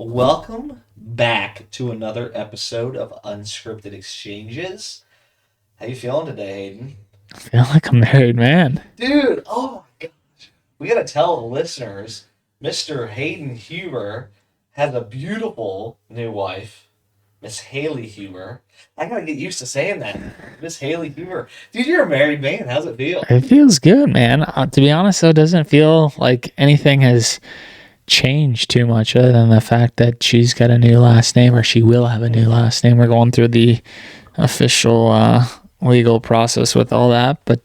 Welcome back to another episode of Unscripted Exchanges. How you feeling today, Hayden? I feel like a married man. Dude, oh my gosh. We gotta tell the listeners, Mr. Hayden Huber has a beautiful new wife, Miss Haley Huber. I gotta get used to saying that. Miss Haley Huber. Dude, you're a married man. How's it feel? It feels good, man. To be honest, though, it doesn't feel like anything has changed too much other than the fact that she's got a new last name or she will have a new last name. We're going through the official legal process with all that. But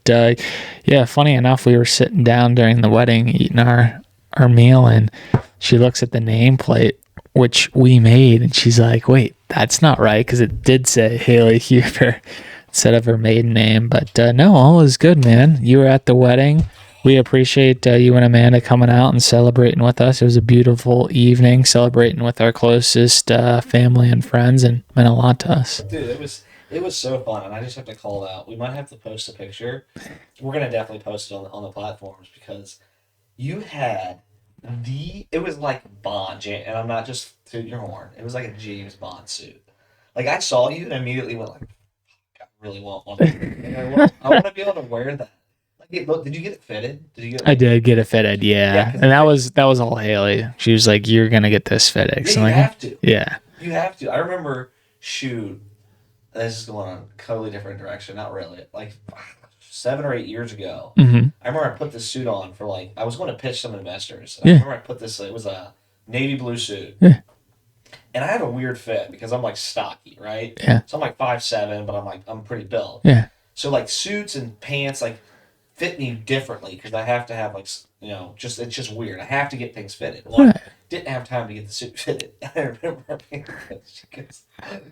yeah, funny enough, we were sitting down during the wedding eating our meal, and she looks at the nameplate, which we made, and she's like, wait, that's not right, because it did say Haley Huber instead of her maiden name. But no, all is good, man. You were at the wedding. We appreciate you and Amanda coming out and celebrating with us. It was a beautiful evening, celebrating with our closest family and friends, and meant a lot to us. Dude, it was so fun, and I just have to call it out. We might have to post a picture. We're gonna definitely post it on the platforms because you had it was like Bond, and I'm not just tooting your horn. It was like a James Bond suit. Like I saw you and immediately went like, I really want one. Like, I want to be able to wear that. Like, look, did you get it fitted? Did you get I like? did get it fitted, Yeah, yeah, because and that was all Haley. She was like, "You're gonna get this fitted." yeah, So you I'm like, have to. "Yeah, You have to. I remember, shoot, this is going on a totally different direction. Not really. Like 7 or 8 years ago, mm-hmm. I remember I put this suit on for like I was going to pitch some investors. And I Yeah, remember I put this. It was a navy blue suit, yeah, and I have a weird fit because I'm like stocky, right? yeah, So I'm like 5'7", but I'm pretty built. yeah." So like suits and pants like fit me differently because I have to have like just it's just weird. I have to get things fitted. Well, I Right. didn't have time to get the suit fitted. I remember she goes,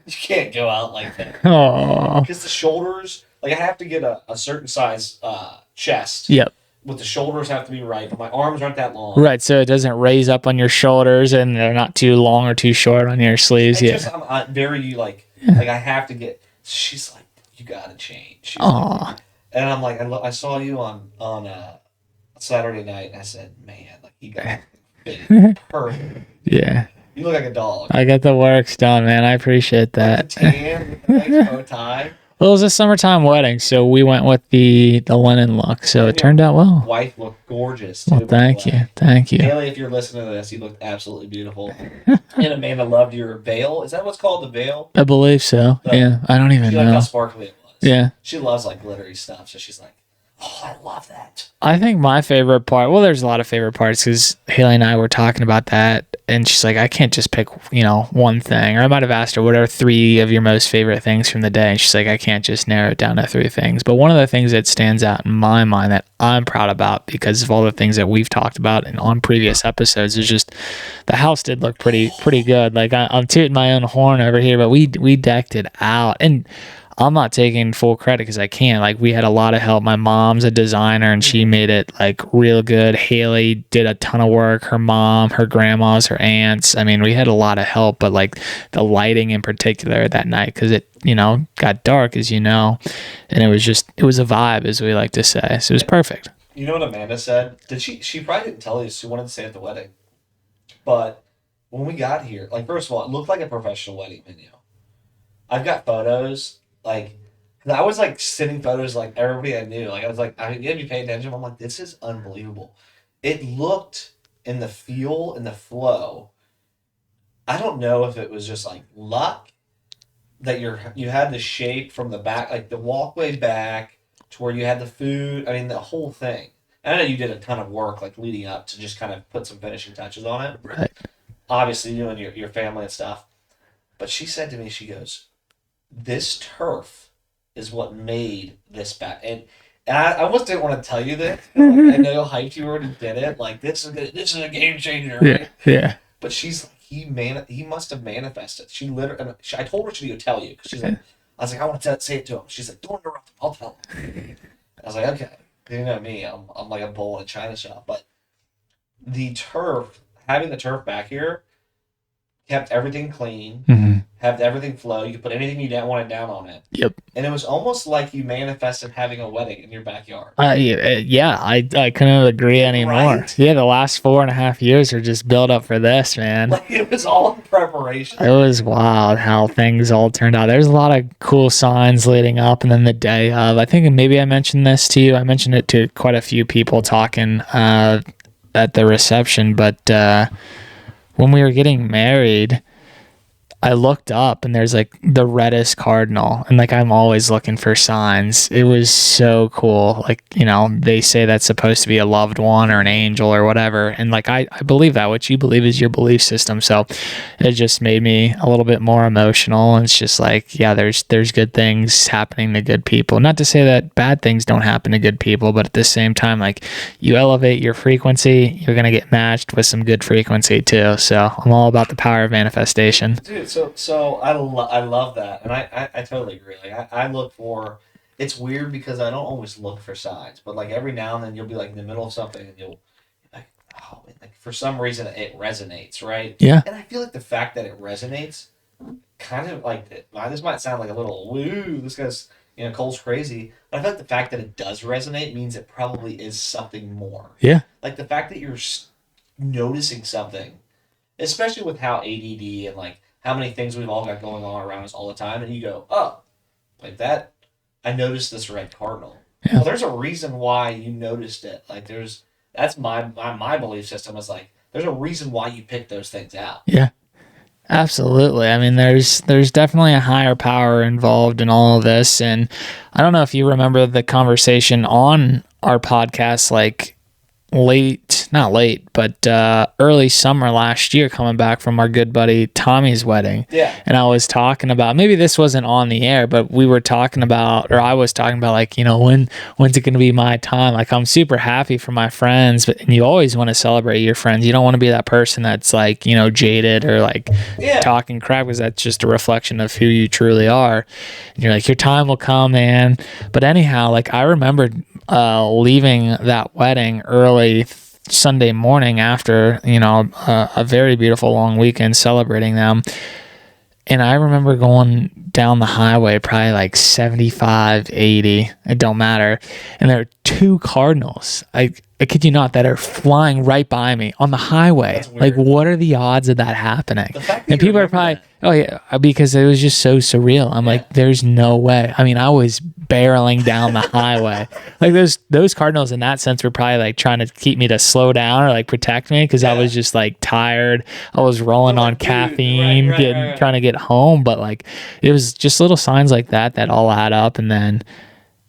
you can't go out like that Oh, because the shoulders like I have to get a certain size chest. yep. But the shoulders have to be right, but my arms aren't that long. Right, so it doesn't raise up on your shoulders, and they're not too long or too short on your sleeves. And just Yeah. I'm very like Yeah. like I have to get. She's like, you gotta change. She's like, Oh, and I'm like, I saw you on Saturday night, and I said, man, like you got it perfect. yeah. You look like a dog. I got the works done, man. I appreciate Like the that. tan with the nice bow tie. Well, it was a summertime wedding, so we went with the linen look. So And it your turned out well. wife looked gorgeous Well, too. By the thank you, way, thank you. Haley, if you're listening to this, you looked absolutely beautiful. And Amanda loved your veil. Is that what's called the veil? I believe so. The, Yeah, I don't even she liked how know. sparkly it was. Yeah. She loves like glittery stuff, so she's like, oh, I love that. I think my favorite part, well, there's a lot of favorite parts because Haley and I were talking about that, and she's like, I can't just pick, one thing. Or I might have asked her, what are three of your most favorite things from the day? And she's like, I can't just narrow it down to three things. But one of the things that stands out in my mind that I'm proud about because of all the things that we've talked about and on previous episodes is just the house did look pretty good. Like I'm tooting my own horn over here, but we decked it out. And I'm not taking full credit because I can't. Like we had a lot of help. My mom's a designer and she made it like real good. Haley did a ton of work. Her mom, her grandmas, her aunts. I mean, we had a lot of help, but like the lighting in particular that night because it, got dark as and it was a vibe as we like to say. So it was perfect. You know what Amanda said? Did she probably didn't tell you she wanted to say at the wedding. But when we got here, like first of all, it looked like a professional wedding venue. I've got photos, like 'cause I was like sending photos like everybody I knew. Like I was like, I mean, you had to be paying attention. I'm like, this is unbelievable. It looked in the feel and the flow. I don't know if it was just like luck that you had the shape from the back, like the walkway back to where you had the food. I mean, the whole thing. I know you did a ton of work like leading up to just kind of put some finishing touches on it. Right. Obviously, you and your family and stuff. But she said to me, she goes, "This turf is what made this back." And I almost didn't want to tell you this. Like, I know how hyped you were and did it. Like this is a game changer, Yeah. right? Yeah. But she's like, he must have manifested. She literally. And I told her she would tell you because she's like, I was like, I want to say it to him. She's like, don't interrupt him. I'll tell him. I was like, okay. You know me. I'm like a bull in a china shop. But the turf, having the turf back here, kept everything clean, Mm-hmm. have everything flow. You could put anything you wanted down on it. Yep. And it was almost like you manifested having a wedding in your backyard. Yeah, I couldn't agree anymore. Right? Yeah, the last 4.5 years are just built up for this, man. Like it was all in preparation. It was wild how things all turned out. There's a lot of cool signs leading up, and then the day of. I think maybe I mentioned this to you. I mentioned it to quite a few people talking at the reception, but when we were getting married, I looked up and there's like the reddest cardinal, and like I'm always looking for signs. It was so cool. Like, they say that's supposed to be a loved one or an angel or whatever. And like I believe that. What you believe is your belief system. So it just made me a little bit more emotional. And it's just like, yeah, there's good things happening to good people. Not to say that bad things don't happen to good people, but at the same time, like you elevate your frequency, you're gonna get matched with some good frequency too. So I'm all about the power of manifestation. Dude, so I love that, and I totally agree. Like I look for. It's weird because I don't always look for signs, but like every now and then you'll be like in the middle of something and you'll like, oh, like for some reason it resonates, right? Yeah. And I feel like the fact that it resonates, kind of like this might sound like a little woo. This guy's Cole's crazy, but I feel like the fact that it does resonate means it probably is something more. Yeah. Like the fact that you're noticing something, especially with how ADD and like how many things we've all got going on around us all the time, and you go, oh, like that, I noticed this red cardinal. Yeah. Well, there's a reason why you noticed it. Like that's my belief system is like, there's a reason why you picked those things out. Yeah. Absolutely. I mean, there's definitely a higher power involved in all of this. And I don't know if you remember the conversation on our podcast, like not late, but early summer last year, coming back from our good buddy Tommy's wedding. Yeah. And I was talking about, maybe this wasn't on the air, but we were talking about, or I was talking about, like, when's it going to be my time? Like, I'm super happy for my friends, and you always want to celebrate your friends. You don't want to be that person that's like, jaded or like talking crap, because that's just a reflection of who you truly are. And you're like, your time will come, man. But anyhow, like I remembered leaving that wedding early Sunday morning after a very beautiful long weekend celebrating them, and I remember going down the highway probably like 75, 80, it don't matter, and there are two cardinals, I kid you not, that are flying right by me on the highway. Like, what are the odds of that happening? And people are probably oh yeah, because it was just so surreal. I'm like, there's no way. I mean, I was barreling down the highway. Like those cardinals in that sense were probably like trying to keep me to slow down or like protect me, because I was just like tired. I was rolling on caffeine, trying to get home. But like it was just little signs like that all add up. And then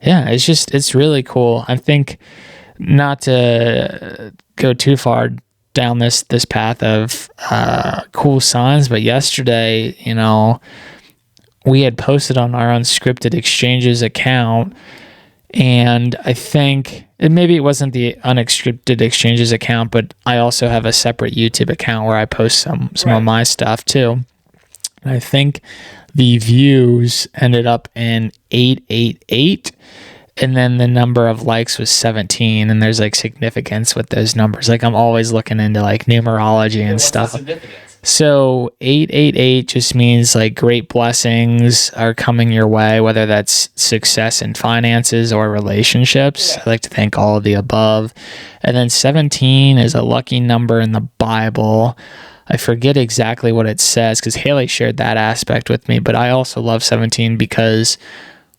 it's really cool. I think, not to go too far down this path of cool signs, but yesterday, we had posted on our Unscripted Exchanges account, and I think maybe it wasn't the Unscripted Exchanges account, but I also have a separate YouTube account where I post some of my stuff too. And I think the views ended up in 888. And then the number of likes was 17, and there's like significance with those numbers. Like I'm always looking into like numerology and stuff. So 888 just means like great blessings are coming your way, whether that's success in finances or relationships. I like to thank all of the above. And then 17 is a lucky number in the Bible. I forget exactly what it says because Haley shared that aspect with me, but I also love 17 because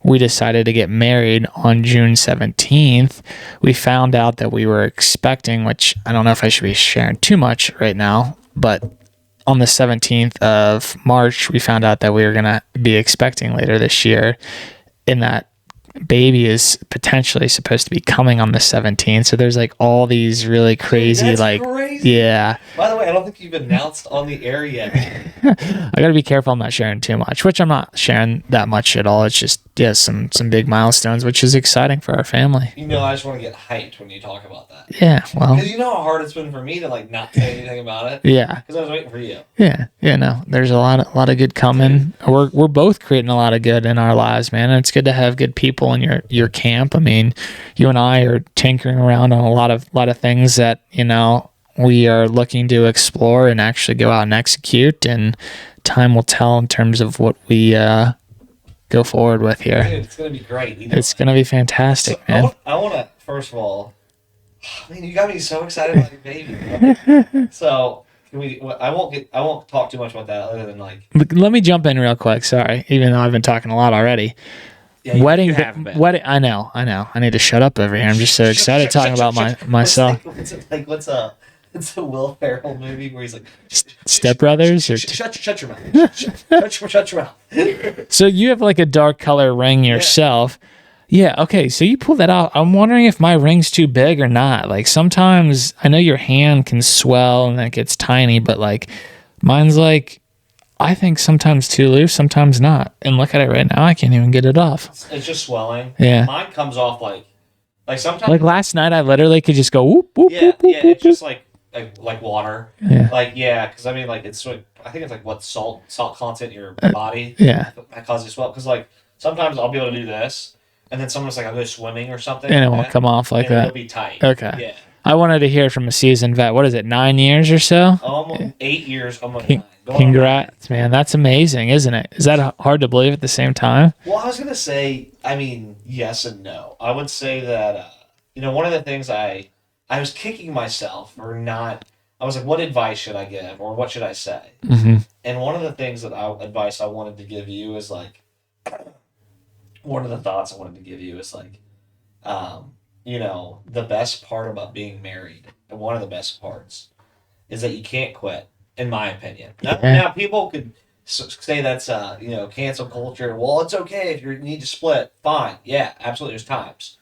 we decided to get married on June 17th. We found out that we were expecting, which I don't know if I should be sharing too much right now, but on the 17th of March, we found out that we were going to be expecting later this year, and that baby is potentially supposed to be coming on the 17th. So there's like all these really crazy, crazy. Yeah. By the way, I don't think you've announced on the air yet. I got to be careful I'm not sharing too much, which I'm not sharing that much at all. It's just, some big milestones, which is exciting for our family. I just want to get hyped when you talk about that. Yeah, well. Because you know how hard it's been for me to like not say anything about it? Yeah. Because I was waiting for you. Yeah, no, there's a lot of good coming. We're both creating a lot of good in our lives, man, and it's good to have good people in your camp. I mean, you and I are tinkering around on a lot of things that, we are looking to explore and actually go out and execute, and time will tell in terms of what we go forward with here. Dude, it's gonna be great. It's going to be fantastic, So man. I want to first of all, man, you got me so excited about your baby. So can we? I won't talk too much about that other than like. But let me jump in real quick. Sorry, even though I've been talking a lot already. Yeah, Wedding, you haven't been. wedding. I know. I need to shut up over here. I'm just so excited talking about myself. It's a Will Ferrell movie where he's like, Step Brothers or shut your mouth, shut your mouth. so you have like a dark color ring yourself. Yeah. Okay. So you pull that out. I'm wondering if my ring's too big or not. Like sometimes I know your hand can swell and that gets tiny, but like mine's like I think sometimes too loose, sometimes not. And look at it right now. I can't even get it off. It's just swelling. Yeah. Mine comes off like sometimes. Like last night, I literally could just go whoop whoop Yeah, whoop whoop. yeah. whoop, It's just like water. Yeah. Like because I mean like it's like I think it's like what salt content in your body. Yeah. That causes you swell. Because like sometimes I'll be able to do this, and then someone's like I'll go swimming or something, And it like won't that, come off like and that. it'll be tight. Okay. Yeah. I wanted to hear from a seasoned vet. What is it, 9 years or so? Almost 8 years. Almost Con- 9. Going on 9. Congrats, man. That's amazing, isn't it? Is that hard to believe at the same time? Well, I was gonna say, I mean, yes and no. I would say that one of the things I was kicking myself for not. I was like, what advice should I give, or what should I say? Mm-hmm. And one of the things advice I wanted to give you is like, one of the thoughts I wanted to give you is like, the best part about being married, and one of the best parts, is that you can't quit, in my opinion. Now people could say that's cancel culture. Well, it's okay if you need to split. Fine, yeah, absolutely. There's times.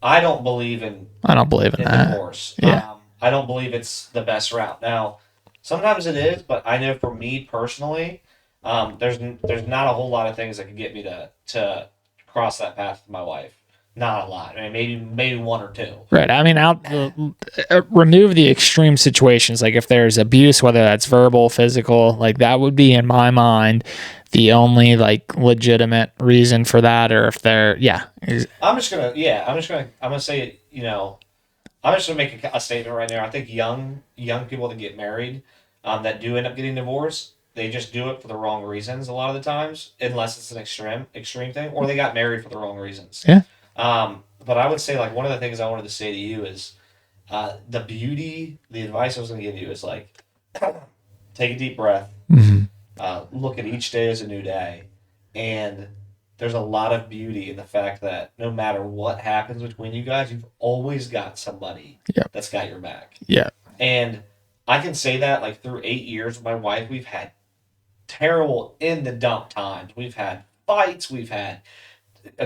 I don't believe in that. divorce. Yeah. I don't believe it's the best route. Now, sometimes it is, but I know for me personally, there's not a whole lot of things that could get me to cross that path with my wife. Not a lot. I mean, maybe one or two. Right. I mean, remove the extreme situations. Like if there's abuse, whether that's verbal, physical, like that would be in my mind the only like legitimate reason for that. Or if they're, I'm gonna say, I'm just gonna make a statement right now. I think young people that get married, that do end up getting divorced, they just do it for the wrong reasons a lot of the times, unless it's an extreme thing, or they got married for the wrong reasons. Yeah. But I would say like one of the things I wanted to say to you is, the advice I was gonna give you is like, take a deep breath, look at each day as a new day, and there's a lot of beauty in the fact that no matter what happens between you guys, you've always got somebody that's got your back. Yeah. And I can say that like through 8 years with my wife, we've had terrible in the dump times. We've had fights. We've had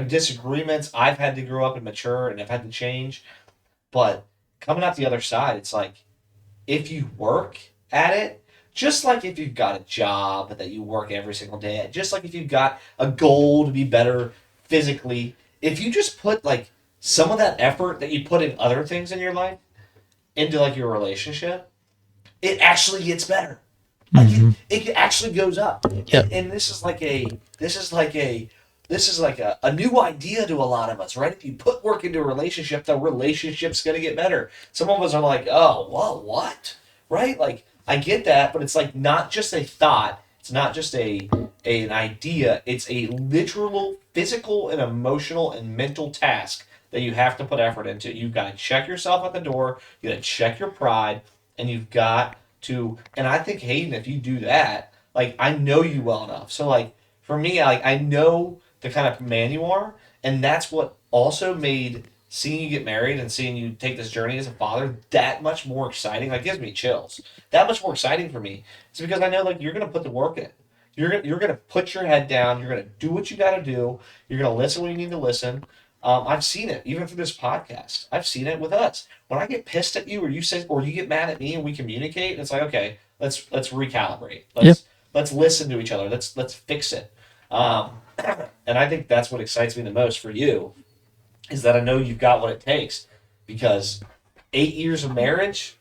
disagreements. I've had to grow up and mature, and I've had to change. But coming out the other side, it's like if you work at it, just like if you've got a job that you work every single day at, just like if you've got a goal to be better physically, if you just put like some of that effort that you put in other things in your life into like your relationship, it actually gets better. Like it actually goes up. Yep. And this is like a new idea to a lot of us, right? If you put work into a relationship, the relationship's gonna get better. Some of us are like, oh, well, what? Right? Like, I get that, but it's like not just a thought. It's not just an idea. It's a literal physical and emotional and mental task that you have to put effort into. You've got to check yourself at the door. You got to check your pride, and you've got to. And I think Hayden, if you do that, like I know you well enough. So like for me, I know the kind of man you are, and that's what also made seeing you get married and seeing you take this journey as a father that much more exciting. Like, gives me chills. That much more exciting for me. It's because I know like you're gonna put the work in. You're gonna put your head down. You're gonna do what you got to do. You're gonna listen when you need to listen. I've seen it even through this podcast. I've seen it with us. When I get pissed at you, or you get mad at me, and we communicate, and it's like, okay, let's recalibrate. Let's listen to each other. Let's fix it. And I think that's what excites me the most for you, is that I know you've got what it takes, because 8 years of marriage,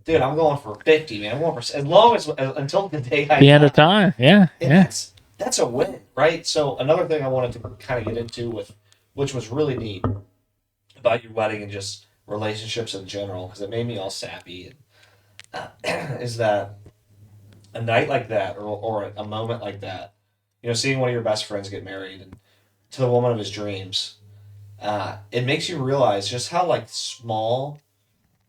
dude, I'm going for 50, man. I'm going for as long as until the day I the end of time. Yeah. That's a win, right? So another thing I wanted to kind of get into which was really neat about your wedding and just relationships in general, because it made me all sappy. is that a night like that, or a moment like that, seeing one of your best friends get married and to the woman of his dreams, it makes you realize just how like small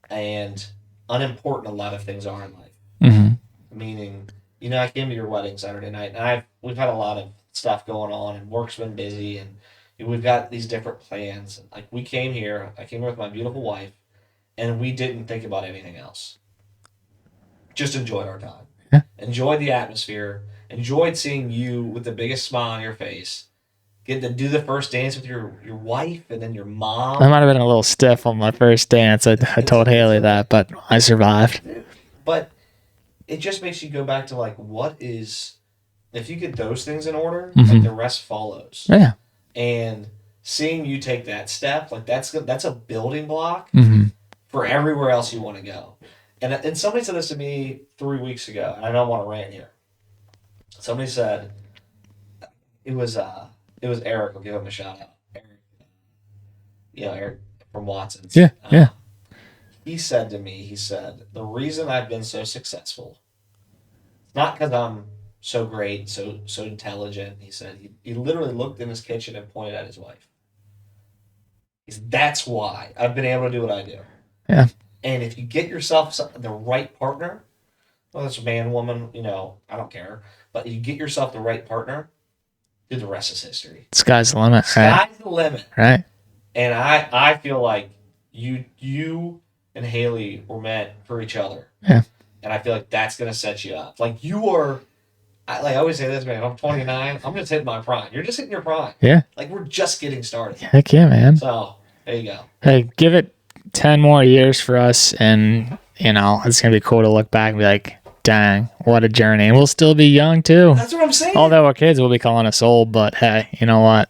and unimportant a lot of things are in life. Mm-hmm. Meaning, I came to your wedding Saturday night, and we've had a lot of stuff going on, and work's been busy, and we've got these different plans. And like we came here, I came here with my beautiful wife, and we didn't think about anything else. Just enjoyed our time, Yeah. enjoyed the atmosphere, enjoyed seeing you with the biggest smile on your face, get to do the first dance with your wife and then your mom. I might have been a little stiff on my first dance. I told Haley that, but I survived. But it just makes you go back to like, what is, if you get those things in order, Mm-hmm. like the rest follows. Yeah. And seeing you take that step, like that's a building block Mm-hmm. for everywhere else you want to go. And somebody said this to me 3 weeks ago, and I don't want to rant here. Somebody said it was Eric. I'll give him a shout out. Eric from Watson's. Yeah. Yeah. He said to me, the reason I've been so successful, not because I'm so great, so intelligent. He said he literally looked in his kitchen and pointed at his wife. He said, that's why I've been able to do what I do. Yeah. And if you get yourself the right partner, whether it's a man, woman, I don't care, but you get yourself the right partner, dude, the rest is history. Sky's the limit, right? Sky's the limit. Right. And I feel like you and Haley were meant for each other. Yeah. And I feel like that's gonna set you up. Like you are, I always say this, man. I'm 29. I'm just hitting my prime. You're just hitting your prime. Yeah. Like we're just getting started. Heck yeah, man. So there you go. Hey, give it 10 more years for us, and it's gonna be cool to look back and be like, dang, what a journey. And we'll still be young too. That's what I'm saying. Although our kids will be calling us old, but hey, you know what?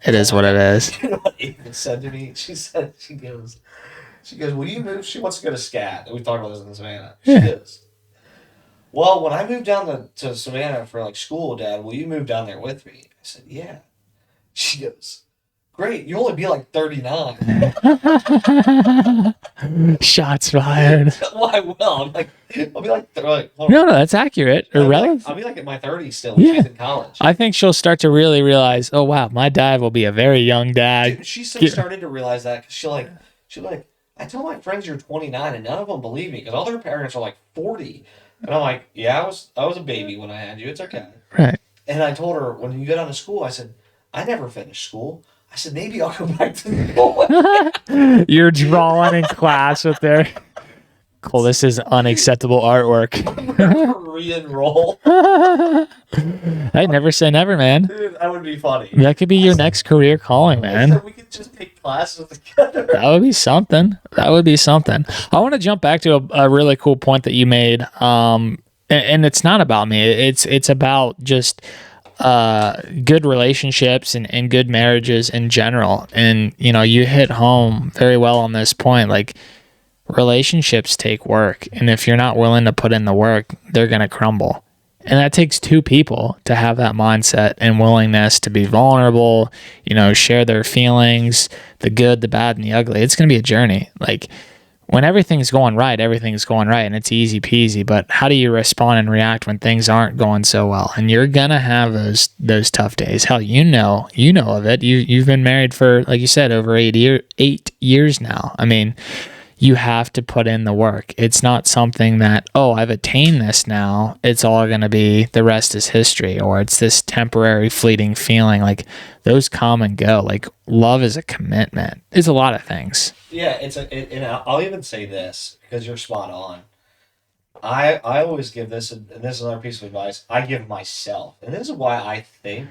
It is what it is. You know what Ethan said to me? She goes, will you move? She wants to go to SCAT. We talked about this in Savannah. She goes, well, when I moved down to Savannah for like school, Dad, will you move down there with me? I said, yeah. She goes, great. You'll only be like 39. Shots fired. Well, I will. I'll be like No, that's accurate. Or relative. I'll be like in my 30s still. When she's in college. I think she'll start to really realize, oh wow, my dad will be a very young dad. Dude, she's started to realize that because she I tell my friends you're 29 and none of them believe me because all their parents are like 40. And I'm like, yeah, I was a baby when I had you. It's okay. Right. And I told her when you get out of school, I said, I never finished school. I said, maybe I'll go back to school. You're drawing in class with their Cole, this is unacceptable artwork. Re-enroll. Hey, never say never, man. Dude, that would be funny. That could be your next career calling, man. We could just take classes together. That would be something. That would be something. I want to jump back to a really cool point that you made. And it's not about me. It's about just good relationships and good marriages in general. And, you hit home very well on this point. Like, relationships take work. And if you're not willing to put in the work, they're going to crumble. And that takes two people to have that mindset and willingness to be vulnerable, share their feelings, the good, the bad, and the ugly. It's going to be a journey. Like, when everything's going right, and it's easy peasy. But how do you respond and react when things aren't going so well? And you're gonna have those tough days. Hell, you know of it. You've been married for, like you said, over 8 years now. I mean, you have to put in the work. It's not something that, oh, I've attained this now, it's all going to be, the rest is history, or it's this temporary fleeting feeling. Like, those come and go. Like, love is a commitment. It's a lot of things. Yeah, and I'll even say this, because you're spot on. I always give this, and this is another piece of advice, I give myself. And this is why I think,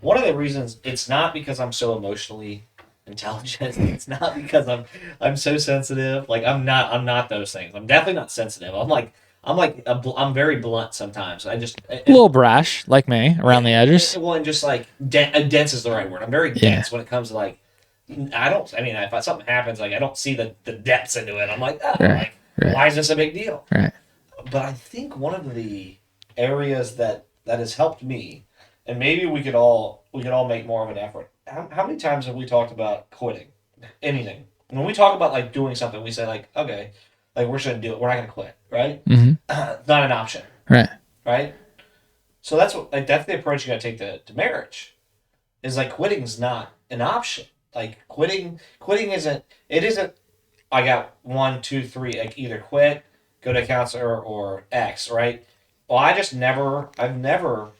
one of the reasons, it's not because I'm so emotionally intelligent. It's not because I'm so sensitive. Like I'm not those things. I'm definitely not sensitive. I'm very blunt sometimes. A little brash, like me, around the edges. Well, and just like dense is the right word. I'm very dense when it comes to like. If something happens, like I don't see the depths into it. I'm like, right. Why is this a big deal? Right. But I think one of the areas that has helped me, and maybe we could all make more of an effort. How many times have we talked about quitting anything? When we talk about like doing something, we say like, okay, Like, we're just going to do it. We're not going to quit, right? Mm-hmm. Not an option, Right. right? So that's that's the approach you got to take to marriage. Is like quitting's not an option. Like quitting isn't. I got 1, 2, 3. Like either quit, go to a counselor, or X, right? Well, I've never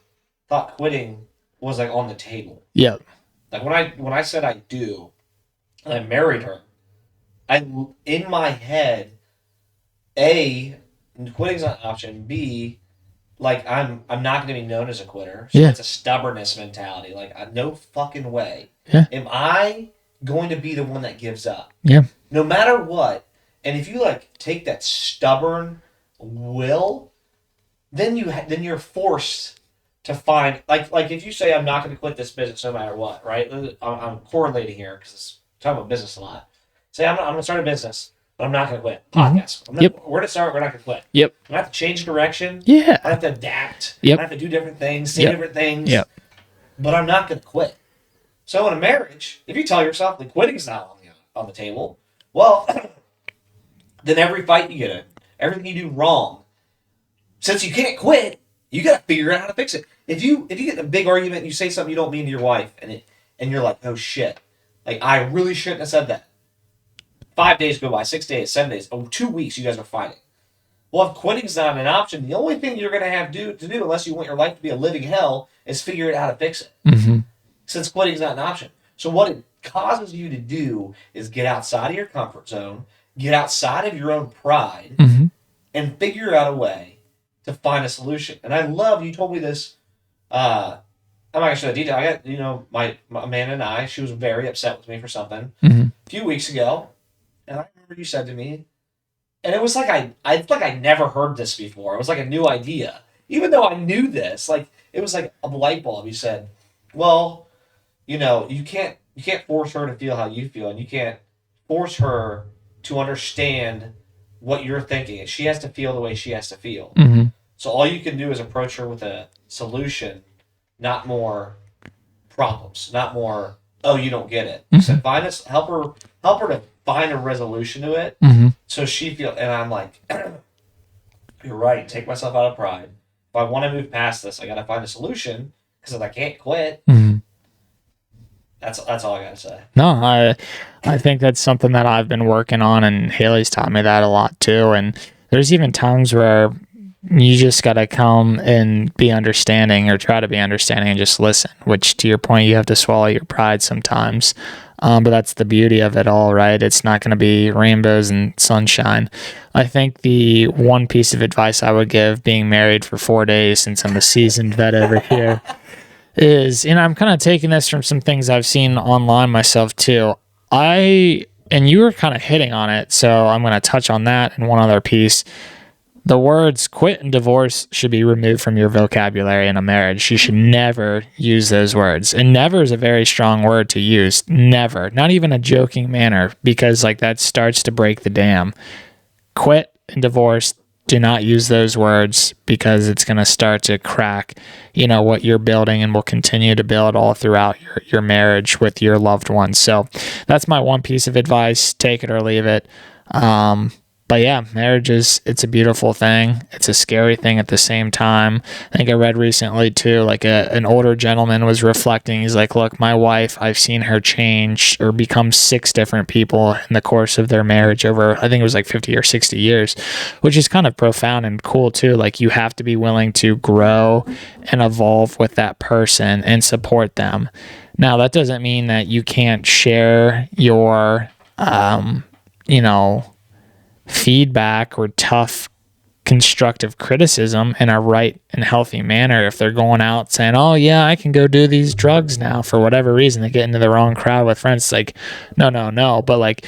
thought quitting was like on the table. Yep. Like when I said I do, and I married her, I in my head, A, quitting's not an option. B, like I'm not going to be known as a quitter. So Yeah. it's a stubbornness mentality. Like no fucking way. Yeah. Am I going to be the one that gives up? Yeah. No matter what. And if you like take that stubborn will, then you're forced to find like if you say I'm not going to quit this business no matter what, right? I'm correlating here because it's talking about business a lot. Say I'm going to start a business, but I'm not going to quit. Podcast. Yep. We're going to start. We're not going to quit. Yep. I'm going to have to change direction. Yeah. I have to adapt. Yep. I have to do different things, say Yep. different things. Yep. But I'm not going to quit. So in a marriage, if you tell yourself that quitting's not on the table, well, then every fight you get in, everything you do wrong, since you can't quit, you got to figure out how to fix it. If you get in a big argument and you say something you don't mean to your wife, and you're like, oh shit, like I really shouldn't have said that. 5 days go by, 6 days, 7 days, 2 weeks, you guys are fighting. Well, if quitting's not an option, the only thing you're going to have to do, unless you want your life to be a living hell, is figure out how to fix it. Mm-hmm. Since quitting's not an option. So what it causes you to do is get outside of your comfort zone, get outside of your own pride, Mm-hmm. and figure out a way to find a solution. And I love, you told me this, I'm not going to show the detail. I got, my Amanda and I, she was very upset with me for something Mm-hmm. a few weeks ago. And I remember you said to me, and it was like I feel like I never heard this before. It was like a new idea. Even though I knew this, like it was like a light bulb. You said, well, you can't force her to feel how you feel, and you can't force her to understand what you're thinking. She has to feel the way she has to feel. Mm-hmm. So all you can do is approach her with a solution, not more problems, not more, oh, you don't get it. Mm-hmm. So help her to find a resolution to it. Mm-hmm. So she feels, and I'm like, you're right. Take myself out of pride. If I want to move past this, I got to find a solution because if I can't quit, Mm-hmm. that's all I got to say. No, I think that's something that I've been working on, and Haley's taught me that a lot too. And there's even times where you just got to come and be understanding, or try to be understanding, and just listen, which to your point, you have to swallow your pride sometimes. But that's the beauty of it all, right? It's not going to be rainbows and sunshine. I think the one piece of advice I would give, being married for 4 days, since I'm a seasoned vet over here, is, and I'm kind of taking this from some things I've seen online myself too. And you were kind of hitting on it, so I'm going to touch on that and one other piece. The words quit and divorce should be removed from your vocabulary in a marriage. You should never use those words. And never is a very strong word to use. Never. Not even a joking manner, because like that starts to break the dam. Quit and divorce, do not use those words, because it's going to start to crack, what you're building, and will continue to build all throughout your marriage with your loved ones. So that's my one piece of advice. Take it or leave it. But yeah, marriage it's a beautiful thing. It's a scary thing at the same time. I think I read recently too, like an older gentleman was reflecting. He's like, look, my wife, I've seen her change or become 6 different people in the course of their marriage over, I think it was like 50 or 60 years, which is kind of profound and cool too. Like you have to be willing to grow and evolve with that person and support them. Now, that doesn't mean that you can't share your, feedback or tough constructive criticism in a right and healthy manner. If they're going out saying, oh yeah, I can go do these drugs now for whatever reason, they get into the wrong crowd with friends, it's like no, but like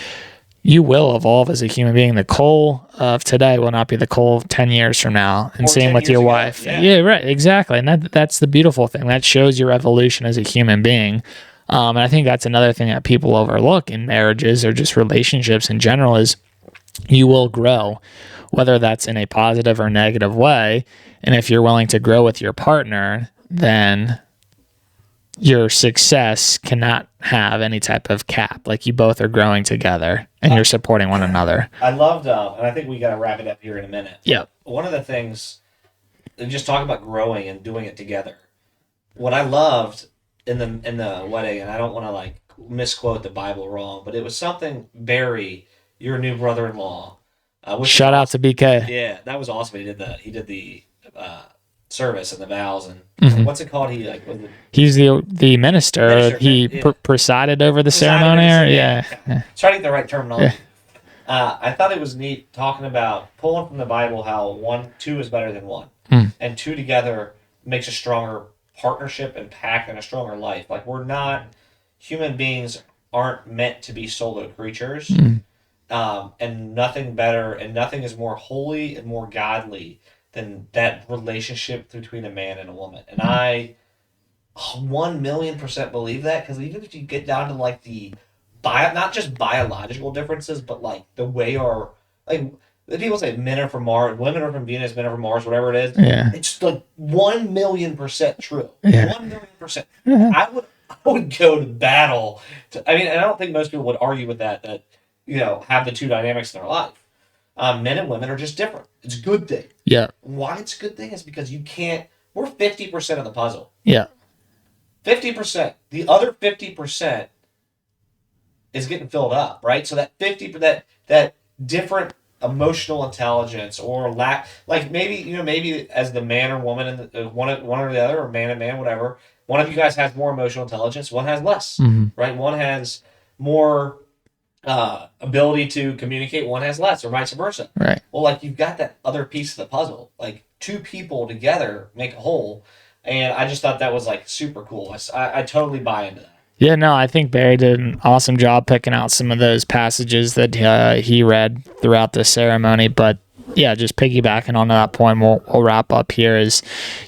you will evolve as a human being. The Cole of today will not be the Cole of 10 years from now, and same with your wife. Yeah, right, exactly. And that's the beautiful thing. That shows your evolution as a human being. And I think that's another thing that people overlook in marriages or just relationships in general, is you will grow, whether that's in a positive or negative way. And if you're willing to grow with your partner, then your success cannot have any type of cap. Like, you both are growing together and you're supporting one another. I loved, and I think we got to wrap it up here in a minute. Yeah. One of the things, and just talking about growing and doing it together. What I loved in the wedding, and I don't want to like misquote the Bible wrong, but it was something, Barry, your new brother-in-law. Shout out to BK. Yeah, that was awesome. He did the service and the vows and what's it called? He's the minister. He presided over the ceremony. Yeah. Trying to get the right terminology. Yeah. I thought it was neat talking about pulling from the Bible how two is better than one, and two together makes a stronger partnership and pact and a stronger life. Like, human beings aren't meant to be solo creatures, and nothing better and nothing is more holy and more godly than that relationship between a man and a woman. And I 1,000,000% believe that, because even if you get down to like not just biological differences, but like the way people say men are from Mars, women are from Venus, men are from Mars, whatever it is. Yeah. It's like 1,000,000% true. Yeah. 1,000,000%. I would go to battle. And I don't think most people would argue with that have the two dynamics in their life. Men and women are just different. It's a good thing. Yeah. Why it's a good thing is because we're 50% of the puzzle. Yeah. 50%. The other 50% is getting filled up, right? So that 50%, that different emotional intelligence or lack, like maybe as the man or woman and one or the other, or man and man, whatever, one of you guys has more emotional intelligence, one has less, right? One has more ability to communicate, one has less, or vice versa. Right. Well, like, you've got that other piece of the puzzle. Like, two people together make a whole, and I just thought that was like super cool. I totally buy into that. Yeah, no, I think Barry did an awesome job picking out some of those passages that he read throughout the ceremony. But yeah, just piggybacking on that point, we'll wrap up here, is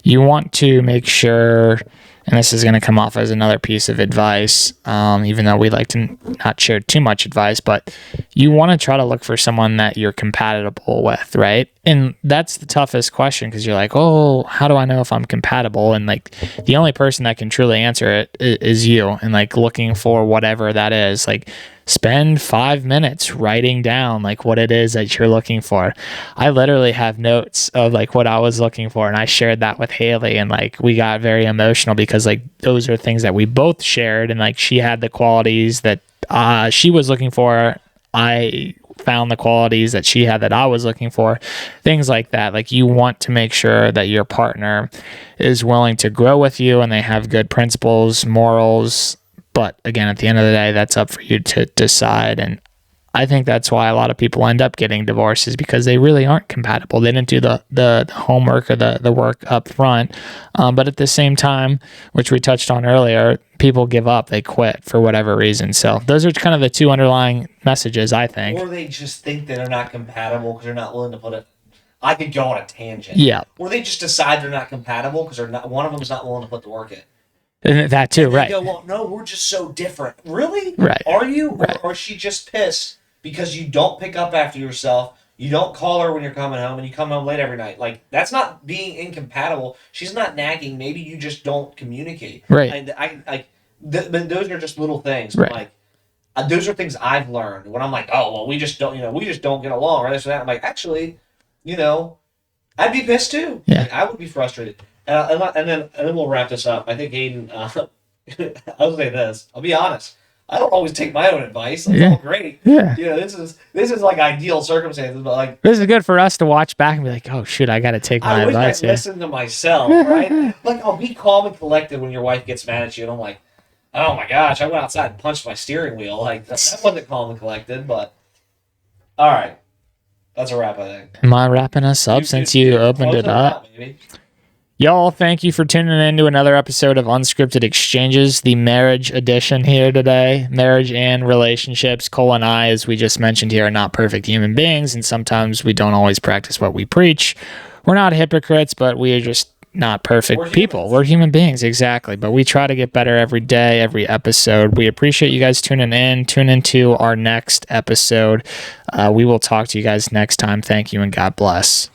you want to make sure, and this is going to come off as another piece of advice, even though we like to not share too much advice, but you want to try to look for someone that you're compatible with, right? And that's the toughest question, because you're like, oh, how do I know if I'm compatible? And like, the only person that can truly answer it is you. And like, looking for whatever that is, like, spend 5 minutes writing down like what it is that you're looking for. I literally have notes of like what I was looking for, and I shared that with Haley, and like, we got very emotional because like those are things that we both shared, and like, she had the qualities that she was looking for. I found the qualities that she had that I was looking for, things like that. Like, you want to make sure that your partner is willing to grow with you and they have good principles, morals. But again, at the end of the day, that's up for you to decide. And I think that's why a lot of people end up getting divorces, because they really aren't compatible. They didn't do the homework or the work up front. But at the same time, which we touched on earlier, people give up, they quit for whatever reason. So those are kind of the two underlying messages, I think. Or they just think that they're not compatible because they're not willing to put it. I could go on a tangent. Yeah. Or they just decide they're not compatible because one of them is not willing to put the work in. And that too, and right. They go, well, no, we're just so different. Really? Right. Are you? Right. Or is she just pissed because you don't pick up after yourself, you don't call her when you're coming home, and you come home late every night? Like, that's not being incompatible. She's not nagging. Maybe you just don't communicate. Right. And those are just little things. Right. Like, those are things I've learned when I'm like, oh, well, we just don't get along, or this or that. I'm like, actually, I'd be pissed too. Yeah. Like, I would be frustrated. And then we'll wrap this up. I think Hayden, I'll say this. I'll be honest. I don't always take my own advice. It's all great. Yeah. This is like ideal circumstances, but like, this is good for us to watch back and be like, oh shoot, I got to take my advice. I listen to myself, right? Like, I'll be calm and collected when your wife gets mad at you, and I'm like, oh my gosh, I went outside and punched my steering wheel. Like, that wasn't calm and collected, but all right. That's a wrap, I think. Am I wrapping us up since you opened it up? Y'all, thank you for tuning in to another episode of Unscripted Exchanges, the marriage edition here today. Marriage and relationships. Cole and I, as we just mentioned here, are not perfect human beings, and sometimes we don't always practice what we preach. We're not hypocrites, but we are just not perfect people. We're human beings, exactly. But we try to get better every day, every episode. We appreciate you guys tuning in. Tune into our next episode. We will talk to you guys next time. Thank you, and God bless.